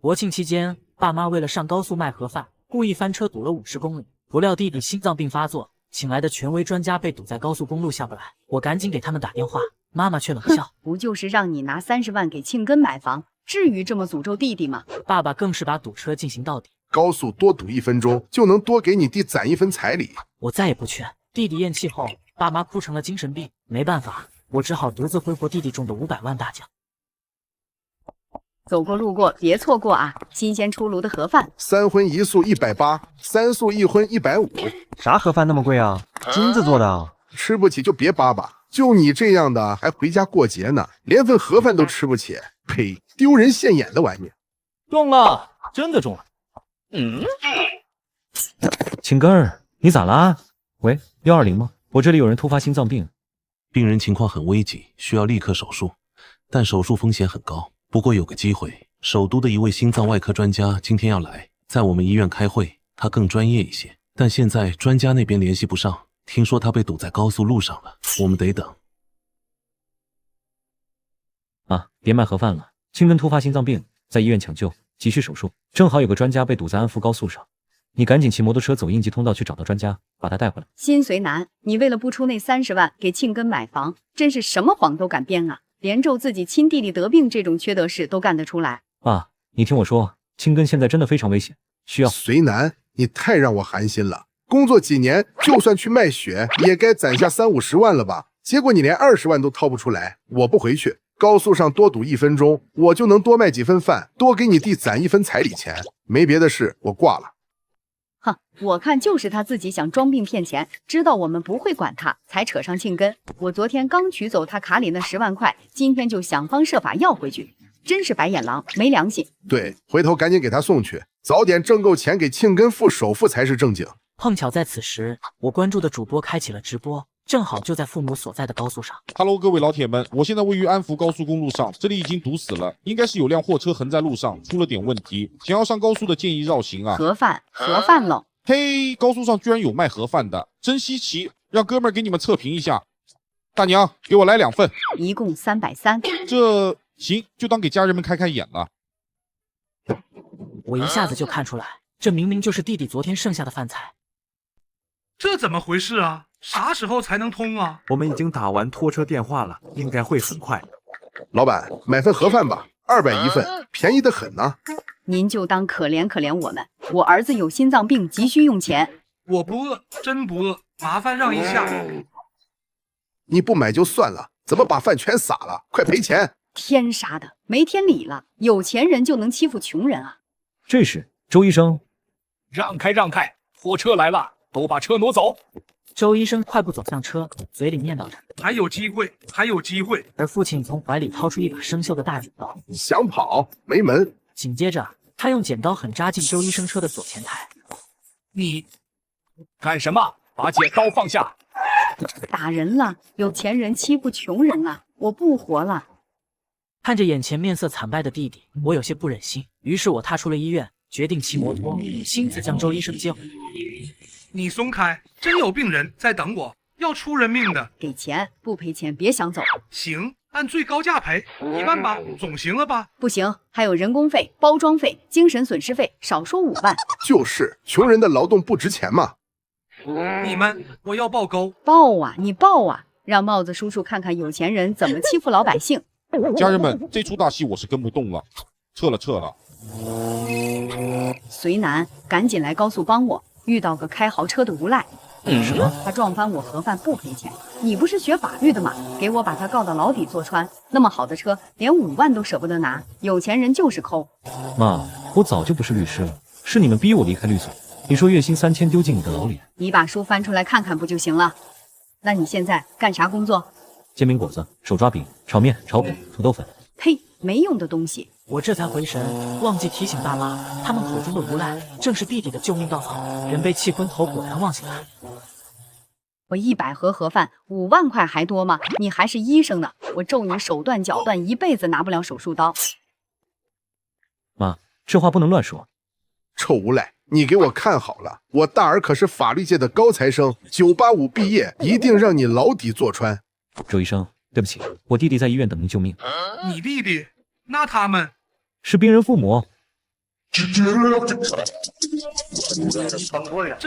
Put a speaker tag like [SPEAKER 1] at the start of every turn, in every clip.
[SPEAKER 1] 国庆期间，爸妈为了上高速卖盒饭，故意翻车堵了50公里，不料弟弟心脏病发作，请来的权威专家被堵在高速公路下不来，我赶紧给他们打电话，妈妈却冷笑：“
[SPEAKER 2] 不就是让你拿30万给庆根买房，至于这么诅咒弟弟吗？”
[SPEAKER 1] 爸爸更是把堵车进行到底，
[SPEAKER 3] 高速多堵1分钟，就能多给你弟攒1分彩礼。
[SPEAKER 1] 我再也不劝。弟弟咽气后，爸妈哭成了精神病，没办法，我只好独自挥霍弟弟中的500万大奖。
[SPEAKER 2] 走过路过别错过啊！新鲜出炉的盒饭
[SPEAKER 3] ，3荤1素180，3素1荤150。
[SPEAKER 4] 啥盒饭那么贵啊？金子做的啊？
[SPEAKER 3] 吃不起就别扒吧，就你这样的还回家过节呢，连份盒饭都吃不起，呸！丢人现眼的玩意。
[SPEAKER 5] 中了，真的中了。
[SPEAKER 4] 青根儿，你咋啦？喂，120吗？我这里有人突发心脏病，
[SPEAKER 6] 病人情况很危急，需要立刻手术，但手术风险很高。不过有个机会，首都的一位心脏外科专家今天要来，在我们医院开会，他更专业一些，但现在专家那边联系不上，听说他被堵在高速路上了，我们得等。
[SPEAKER 4] 啊，别卖盒饭了，青根突发心脏病，在医院抢救，急需手术，正好有个专家被堵在安福高速上，你赶紧骑摩托车走应急通道去找到专家，把他带回来。
[SPEAKER 2] 心随难，你为了不出那30万给庆根买房，真是什么谎都敢编啊！连咒自己亲弟弟得病这种缺德事都干得出来。
[SPEAKER 4] 爸，你听我说，青根现在真的非常危险，需要。
[SPEAKER 3] 随南，你太让我寒心了。工作几年，就算去卖血，也该攒下30-50万了吧？结果你连20万都掏不出来。我不回去，高速上多堵1分钟，我就能多卖几份饭，多给你弟攒1分彩礼钱。没别的事，我挂了。
[SPEAKER 2] 哼，我看就是他自己想装病骗钱，知道我们不会管他，才扯上庆根。我昨天刚取走他卡里那10万块，今天就想方设法要回去，真是白眼狼，没良心。
[SPEAKER 3] 对，回头赶紧给他送去，早点挣够钱给庆根付首付才是正经。
[SPEAKER 1] 碰巧在此时，我关注的主播开启了直播，正好就在父母所在的高速上。
[SPEAKER 7] Hello， 各位老铁们，我现在位于安福高速公路上，这里已经堵死了，应该是有辆货车横在路上，出了点问题。想要上高速的建议绕行啊。
[SPEAKER 2] 盒饭喽！
[SPEAKER 7] 嘿，高速上居然有卖盒饭的，真稀奇，让哥们儿给你们测评一下。大娘，给我来2份，
[SPEAKER 2] 一共330。
[SPEAKER 7] 这行，就当给家人们开开眼了。
[SPEAKER 1] 我一下子就看出来，这明明就是弟弟昨天剩下的饭菜。
[SPEAKER 8] 这怎么回事啊？啥时候才能通啊？
[SPEAKER 9] 我们已经打完拖车电话了，应该会很快。
[SPEAKER 3] 老板，买份盒饭吧，200一份，便宜得很呢。
[SPEAKER 2] 您就当可怜可怜我们，我儿子有心脏病，急需用钱。
[SPEAKER 8] 我不饿，真不饿，麻烦让一下。
[SPEAKER 3] 你不买就算了，怎么把饭全撒了？快赔钱！
[SPEAKER 2] 天杀的，没天理了！有钱人就能欺负穷人啊！
[SPEAKER 4] 这时，周医生，
[SPEAKER 5] 让开让开，货车来了，都把车挪走。
[SPEAKER 1] 周医生快步走向车，嘴里念叨着：“
[SPEAKER 8] 还有机会，还有机会。”
[SPEAKER 1] 而父亲从怀里掏出一把生锈的大剪刀，
[SPEAKER 3] 想跑没门。
[SPEAKER 1] 紧接着，他用剪刀狠扎进周医生车的左前台。
[SPEAKER 5] 你干什么？把剪刀放下！
[SPEAKER 2] 打人了！有钱人欺负穷人啊！我不活了！
[SPEAKER 1] 看着眼前面色惨败的弟弟，我有些不忍心，于是我踏出了医院，决定骑摩托亲自将周医生接回来。
[SPEAKER 8] 你松开，真有病人在等我，要出人命的。
[SPEAKER 2] 给钱，不赔钱别想走。
[SPEAKER 8] 行，按最高价赔1万吧，总行了吧？
[SPEAKER 2] 不行，还有人工费、包装费、精神损失费，少说5万。
[SPEAKER 3] 就是穷人的劳动不值钱嘛。
[SPEAKER 8] 你们，我要报勾。
[SPEAKER 2] 报啊，你报啊，让帽子叔叔看看有钱人怎么欺负老百姓。
[SPEAKER 7] 家人们，这出大戏我是跟不动了，撤了。
[SPEAKER 2] 随南，赶紧来高速帮我，遇到个开豪车的无赖。
[SPEAKER 1] 什么？
[SPEAKER 2] 他撞翻我盒饭不赔钱？你不是学法律的吗？给我把他告到牢底坐穿。那么好的车，连5万都舍不得拿，有钱人就是抠。
[SPEAKER 4] 妈，我早就不是律师了，是你们逼我离开律所。你说月薪3000丢进你的牢里，
[SPEAKER 2] 你把书翻出来看看不就行了？那你现在干啥工作？
[SPEAKER 4] 煎饼果子、手抓饼、炒面、炒粉、土豆粉。
[SPEAKER 2] 呸，没用的东西！
[SPEAKER 1] 我这才回神，忘记提醒爸妈，他们口中的无赖正是弟弟的救命稻草。人被气昏头，果然忘记了。
[SPEAKER 2] 我100盒饭5万块还多吗？你还是医生呢，我咒你手断脚断，一辈子拿不了手术刀。
[SPEAKER 4] 妈，这话不能乱说。
[SPEAKER 3] 臭无赖，你给我看好了，我大儿可是法律界的高材生，985毕业，一定让你牢底坐穿。
[SPEAKER 4] 周医生，对不起，我弟弟在医院等您救命。
[SPEAKER 8] 你弟弟？那他们
[SPEAKER 4] 是病人父母。
[SPEAKER 8] 真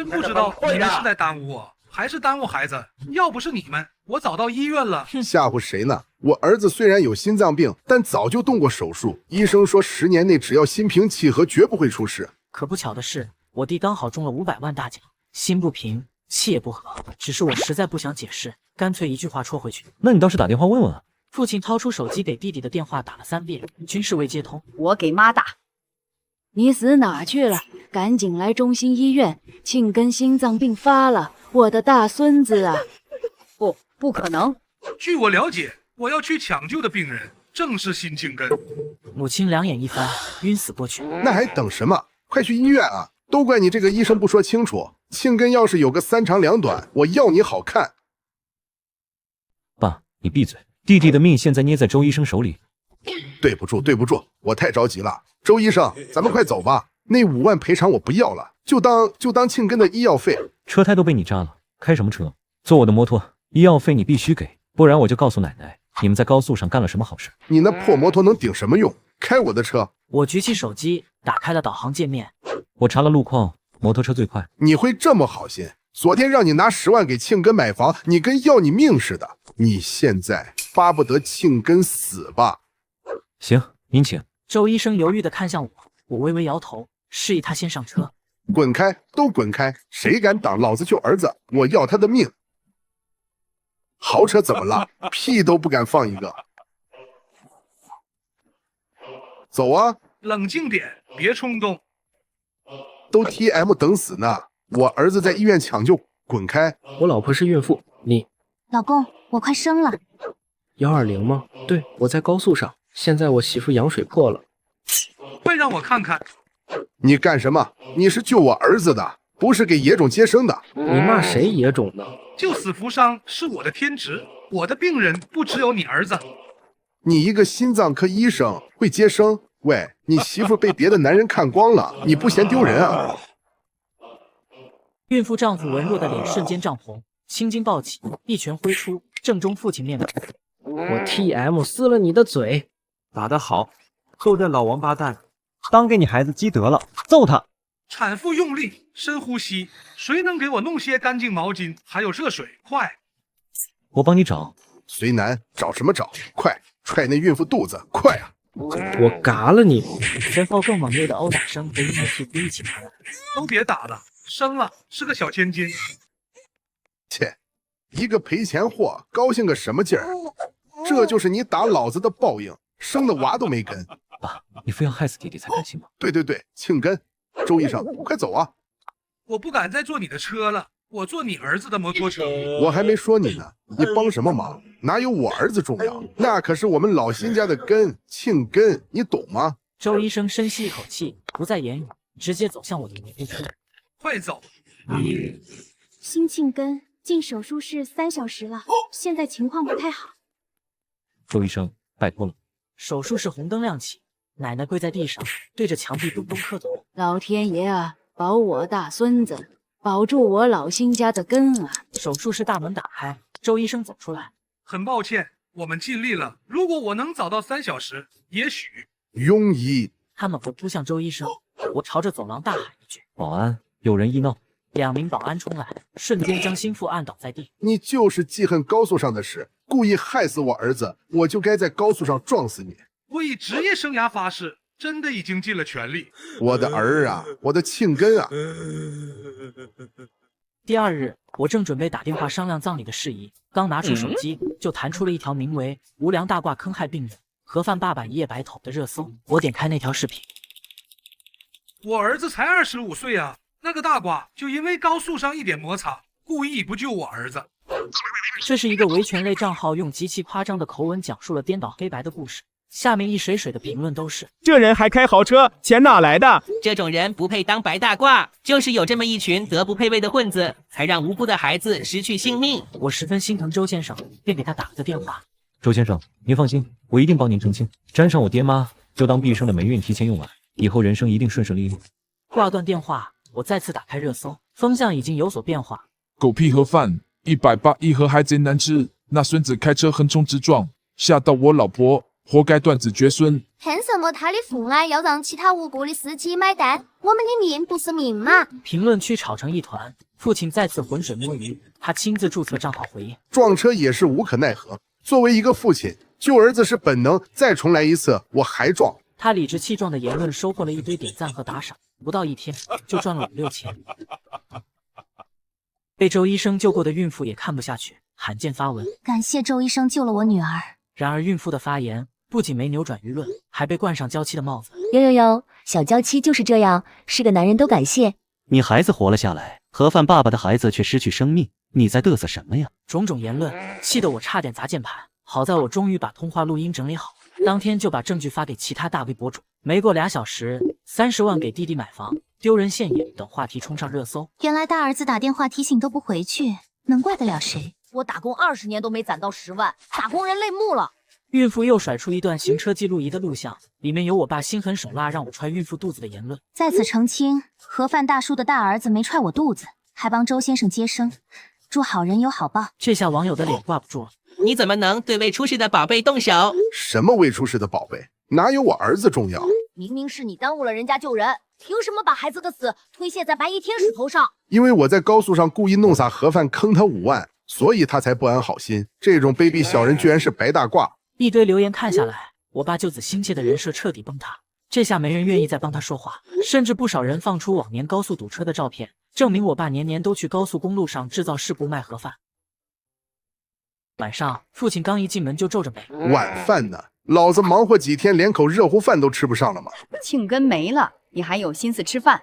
[SPEAKER 8] 不知道你们是在耽误我，还是耽误孩子。要不是你们，我早到医院了。
[SPEAKER 3] 吓唬谁呢？我儿子虽然有心脏病，但早就动过手术，医生说10年内只要心平气和，绝不会出事。
[SPEAKER 1] 可不巧的是，我弟刚好中了500万大奖，心不平，气也不和。只是我实在不想解释，干脆一句话戳回去。
[SPEAKER 4] 那你倒是打电话问问啊。
[SPEAKER 1] 父亲掏出手机给弟弟的电话打了3遍，均是未接通。
[SPEAKER 2] 我给妈打。
[SPEAKER 10] 你死哪去了？赶紧来中心医院，庆根心脏病发了，我的大孙子啊！
[SPEAKER 2] 不可能。
[SPEAKER 8] 据我了解，我要去抢救的病人正是辛庆根。
[SPEAKER 1] 母亲两眼一翻，晕死过去。
[SPEAKER 3] 那还等什么？快去医院啊！都怪你这个医生不说清楚。庆根要是有个3长2短，我要你好看。
[SPEAKER 4] 爸，你闭嘴！弟弟的命现在捏在周医生手里。
[SPEAKER 3] 对不住，我太着急了。周医生，咱们快走吧。那5万赔偿我不要了，就当庆根的医药费。
[SPEAKER 4] 车胎都被你扎了，开什么车？坐我的摩托，医药费你必须给，不然我就告诉奶奶你们在高速上干了什么好事。
[SPEAKER 3] 你那破摩托能顶什么用？开我的车。
[SPEAKER 1] 我举起手机，打开了导航界面。
[SPEAKER 4] 我查了路况，摩托车最快。
[SPEAKER 3] 你会这么好心？昨天让你拿10万给庆根买房，你跟要你命似的。你现在巴不得庆根死吧？
[SPEAKER 4] 行，您请。
[SPEAKER 1] 周医生犹豫地看向我，我微微摇头，示意他先上车。
[SPEAKER 3] 滚开，都滚开！谁敢挡老子救儿子，我要他的命！豪车怎么了？屁都不敢放一个。走啊！
[SPEAKER 8] 冷静点，别冲动。
[SPEAKER 3] 都 TM 等死呢，我儿子在医院抢救，滚开！
[SPEAKER 11] 我老婆是孕妇，你
[SPEAKER 10] 老公，我快生了。
[SPEAKER 11] 120吗？对，我在高速上。现在我媳妇羊水破了。
[SPEAKER 8] 快让我看看。
[SPEAKER 3] 你干什么？你是救我儿子的，不是给野种接生的。
[SPEAKER 11] 你骂谁野种呢？
[SPEAKER 8] 救死扶伤是我的天职，我的病人不只有你儿子。
[SPEAKER 3] 你一个心脏科医生会接生？喂，你媳妇被别的男人看光了，你不嫌丢人啊？
[SPEAKER 1] 孕妇丈夫文弱的脸瞬间涨红，青筋暴起，一拳挥出，正中父亲面门。
[SPEAKER 11] 我 TM 撕了你的嘴！
[SPEAKER 9] 打得好，就这老王八蛋，当给你孩子积德了，揍他！
[SPEAKER 8] 产妇用力，深呼吸。谁能给我弄些干净毛巾，还有热水？快！
[SPEAKER 4] 我帮你找。
[SPEAKER 3] 随男，找什么找？快踹那孕妇肚子，快啊！
[SPEAKER 11] 我嘎了你！
[SPEAKER 1] 随后更猛烈的殴打声和婴儿啼哭一起传来。
[SPEAKER 8] 都别打了，生了是个小千金。
[SPEAKER 3] 切，一个赔钱货，高兴个什么劲儿？这就是你打老子的报应，生的娃都没跟。
[SPEAKER 4] 爸，你非要害死弟弟才甘心吗？
[SPEAKER 3] 对，庆根，周医生，快走啊！
[SPEAKER 8] 我不敢再坐你的车了，我坐你儿子的摩托车。
[SPEAKER 3] 我还没说你呢，你帮什么忙？哪有我儿子重要？那可是我们老辛家的根，庆根，你懂吗？
[SPEAKER 1] 周医生深吸一口气，不再言语，直接走向我的摩托车。
[SPEAKER 8] 快走！
[SPEAKER 10] 辛庆根进手术室3小时了，现在情况不太好。
[SPEAKER 4] 周医生，拜托了。
[SPEAKER 1] 手术室红灯亮起，奶奶跪在地上，对着墙壁咚咚磕头。
[SPEAKER 10] 老天爷啊，保我大孙子，保住我老辛家的根啊！
[SPEAKER 1] 手术室大门打开，周医生走出来。
[SPEAKER 8] 很抱歉，我们尽力了。如果我能早到3小时，也许……
[SPEAKER 3] 庸医。
[SPEAKER 1] 他们扑向周医生，我朝着走廊大喊一句：“
[SPEAKER 4] 保安，有人医闹
[SPEAKER 1] ！”2名保安冲来，瞬间将心腹按倒在地。
[SPEAKER 3] 你就是记恨高速上的事，故意害死我儿子，我就该在高速上撞死你。
[SPEAKER 8] 我以职业生涯发誓，真的已经尽了全力。
[SPEAKER 3] 我的儿啊，我的庆根啊！
[SPEAKER 1] 第2日，我正准备打电话商量葬礼的事宜，刚拿出手机，就弹出了一条名为“无良大褂坑害病人，盒饭爸爸一夜白头”的热搜。我点开那条视频，
[SPEAKER 8] 我儿子才25岁啊！那个大褂就因为高速上一点摩擦，故意不救我儿子。
[SPEAKER 1] 这是一个维权类账号用极其夸张的口吻讲述了颠倒黑白的故事。下面一水水的评论都是：
[SPEAKER 12] 这人还开豪车，钱哪来的？
[SPEAKER 13] 这种人不配当白大褂，就是有这么一群德不配位的混子，才让无辜的孩子失去性命。
[SPEAKER 1] 我十分心疼周先生，便给他打了个电话。
[SPEAKER 4] 周先生，您放心，我一定帮您澄清。沾上我爹妈，就当毕生的霉运提前用完，以后人生一定顺顺利利。
[SPEAKER 1] 挂断电话，我再次打开热搜，风向已经有所变化。
[SPEAKER 14] 狗屁盒饭180一盒还贼难吃，那孙子开车横冲直撞，吓到我老婆，
[SPEAKER 7] 活该断子绝孙。
[SPEAKER 14] 凭什么他的父爱要让其他无辜的司机买单？我们的命不是命吗？
[SPEAKER 1] 评论区吵成一团，父亲再次浑水摸鱼，他亲自注册账号回应：
[SPEAKER 3] 撞车也是无可奈何。作为一个父亲，救儿子是本能，再重来一次我还撞。
[SPEAKER 1] 他理直气壮的言论收获了一堆点赞和打赏，不到一天就赚了5、6千。被周医生救过的孕妇也看不下去，罕见发文：
[SPEAKER 14] 感谢周医生救了我女儿。
[SPEAKER 1] 然而孕妇的发言不仅没扭转舆论，还被冠上娇妻的帽子。
[SPEAKER 14] 有，小娇妻就是这样，是个男人都感谢。
[SPEAKER 15] 你孩子活了下来，盒饭爸爸的孩子却失去生命，你在嘚瑟什么呀？
[SPEAKER 1] 种种言论气得我差点砸键盘，好在我终于把通话录音整理好，当天就把证据发给其他大 V 博主。没过2小时，30万给弟弟买房，丢人现眼等话题冲上热搜。
[SPEAKER 14] 原来大儿子打电话提醒都不回去，能怪得了谁？
[SPEAKER 10] 我打工20年都没攒到10万，打工人累木了。
[SPEAKER 1] 孕妇又甩出一段行车记录仪的录像，里面有我爸心狠手辣让我揣孕妇肚子的言论。
[SPEAKER 14] 在此澄清，盒饭大叔的大儿子没揣我肚子，还帮周先生接生，祝好人有好报。
[SPEAKER 1] 这下网友的脸挂不住了。
[SPEAKER 13] 你怎么能对未出世的宝贝动手？
[SPEAKER 3] 什么未出世的宝贝？哪有我儿子重要？
[SPEAKER 10] 明明是你耽误了人家救人，凭什么把孩子的死推卸在白衣天使头上？
[SPEAKER 3] 因为我在高速上故意弄洒盒饭坑他5万，所以他才不安好心。这种卑鄙小人居然是白大褂。
[SPEAKER 1] 一堆留言看下来，我爸救子心切的人设彻底崩塌。这下没人愿意再帮他说话，甚至不少人放出往年高速堵车的照片，证明我爸年年都去高速公路上制造事故卖盒饭。晚上，父亲刚一进门就皱着眉：
[SPEAKER 3] 晚饭呢？老子忙活几天，连口热乎饭都吃不上了吗？
[SPEAKER 2] 庆根没了，你还有心思吃饭？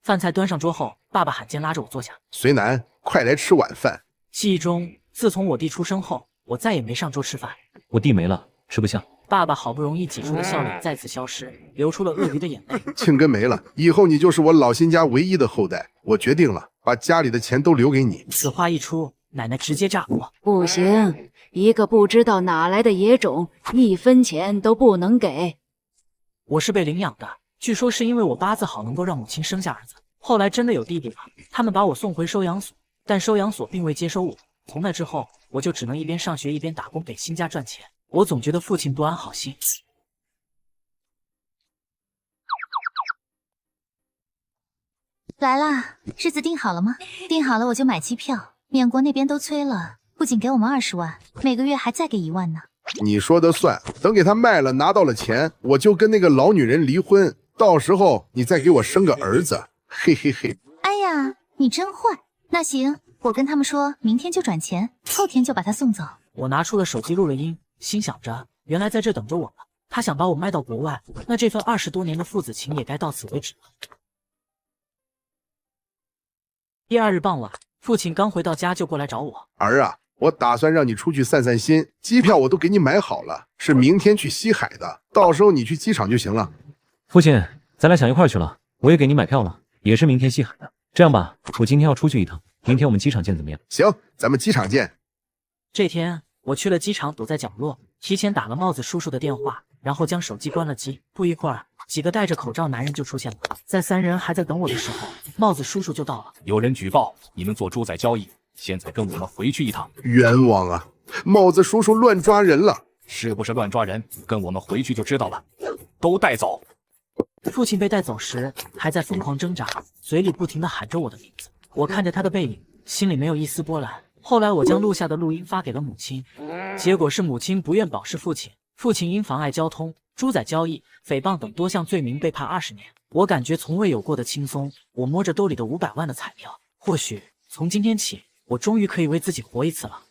[SPEAKER 1] 饭菜端上桌后，爸爸罕见拉着我坐下：
[SPEAKER 3] 随南，快来吃晚饭。
[SPEAKER 1] 记忆中，自从我弟出生后，我再也没上桌吃饭。
[SPEAKER 4] 我弟没了，吃不下。
[SPEAKER 1] 爸爸好不容易挤出的笑脸再次消失，流出了鳄鱼的眼泪。
[SPEAKER 3] 庆根没了，以后你就是我老辛家唯一的后代。我决定了，把家里的钱都留给你。
[SPEAKER 1] 此话一出，奶奶直接炸锅。
[SPEAKER 10] 不行，一个不知道哪来的野种，1分钱都不能给。
[SPEAKER 1] 我是被领养的，据说是因为我八字好，能够让母亲生下儿子。后来真的有弟弟了，他们把我送回收养所，但收养所并未接收我。从那之后，我就只能一边上学一边打工给辛家赚钱。我总觉得父亲不安好心。
[SPEAKER 14] 来啦，日子定好了吗？定好了我就买机票。缅国那边都催了，不仅给我们20万，每个月还再给1万呢。
[SPEAKER 3] 你说的算，等给他卖了拿到了钱，我就跟那个老女人离婚，到时候你再给我生个儿子。嘿嘿嘿。
[SPEAKER 14] 哎呀，你真坏。那行，我跟他们说明天就转钱，后天就把他送走。
[SPEAKER 1] 我拿出了手机录了音，心想着原来在这等着我呢。他想把我卖到国外，那这份20多年的父子情也该到此为止了。第2日傍晚，父亲刚回到家就过来找我。
[SPEAKER 3] 儿啊，我打算让你出去散散心，机票我都给你买好了，是明天去西海的，到时候你去机场就行了。
[SPEAKER 4] 父亲，咱俩想一块去了，我也给你买票了，也是明天西海的。这样吧，我今天要出去一趟，明天我们机场见，怎么样？
[SPEAKER 3] 行，咱们机场见。
[SPEAKER 1] 这天我去了机场，躲在角落，提前打了帽子叔叔的电话，然后将手机关了机。不一会儿，几个戴着口罩男人就出现了。在3人还在等我的时候，帽子叔叔就到了。
[SPEAKER 5] 有人举报你们做猪仔交易，现在跟我们回去一趟。
[SPEAKER 3] 冤枉啊！帽子叔叔乱抓人了，
[SPEAKER 5] 是不是乱抓人？跟我们回去就知道了。都带走。
[SPEAKER 1] 父亲被带走时还在疯狂挣扎，嘴里不停地喊着我的名字。我看着他的背影，心里没有一丝波澜。后来我将录下的录音发给了母亲，结果是母亲不愿保释父亲，父亲因妨碍交通、猪仔交易、诽谤等多项罪名被判20年。我感觉从未有过的轻松。我摸着兜里的500万的彩票，或许从今天起，我终于可以为自己活一次了。